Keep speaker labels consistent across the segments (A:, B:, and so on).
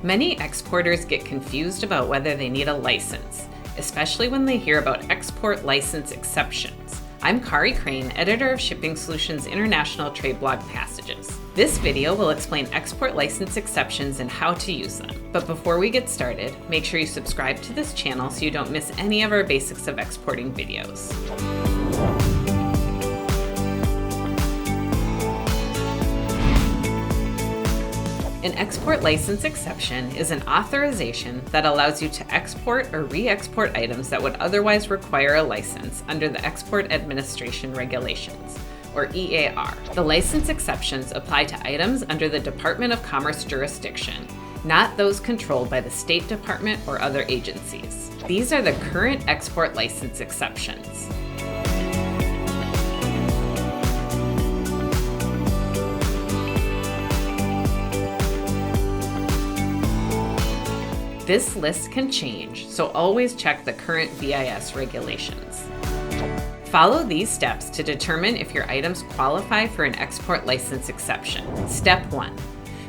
A: Many exporters get confused about whether they need a license, especially when they hear about export license exceptions. I'm Kari Crane, editor of Shipping Solutions International Trade Blog Passages. This video will explain export license exceptions and how to use them. But before we get started, make sure you subscribe to this channel so you don't miss any of our Basics of Exporting videos. An export license exception is an authorization that allows you to export or re-export items that would otherwise require a license under the Export Administration Regulations, or EAR. The license exceptions apply to items under the Department of Commerce jurisdiction, not those controlled by the State Department or other agencies. These are the current export license exceptions. This list can change, so always check the current BIS regulations. Follow these steps to determine if your items qualify for an export license exception. Step 1.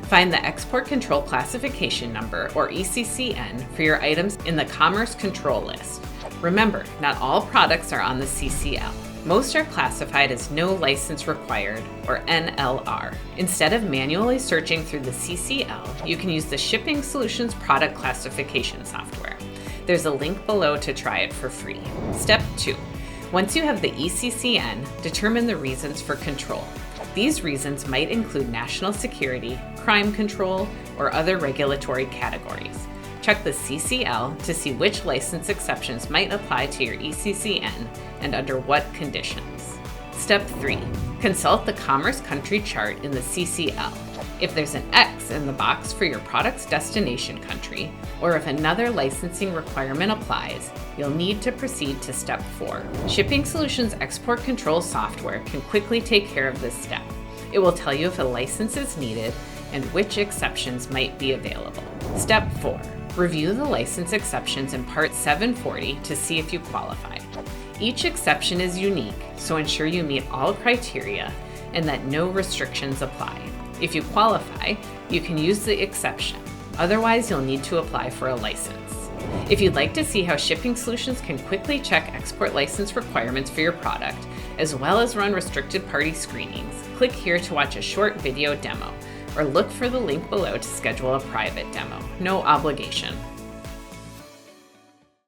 A: Find the Export Control Classification Number, or ECCN, for your items in the Commerce Control List. Remember, not all products are on the CCL. Most are classified as No License Required, or NLR. Instead of manually searching through the CCL, you can use the Shipping Solutions product classification software. There's a link below to try it for free. Step 2. Once you have the ECCN, determine the reasons for control. These reasons might include national security, crime control, or other regulatory categories. Check the CCL to see which license exceptions might apply to your ECCN and under what conditions. Step 3. Consult the Commerce Country Chart in the CCL. If there's an X in the box for your product's destination country, or if another licensing requirement applies, you'll need to proceed to Step 4. Shipping Solutions Export Control software can quickly take care of this step. It will tell you if a license is needed and which exceptions might be available. Step 4. Review the license exceptions in Part 740 to see if you qualify. Each exception is unique, so ensure you meet all criteria and that no restrictions apply. If you qualify, you can use the exception. Otherwise, you'll need to apply for a license. If you'd like to see how Shipping Solutions can quickly check export license requirements for your product, as well as run restricted party screenings, click here to watch a short video demo, or look for the link below to schedule a private demo. No obligation.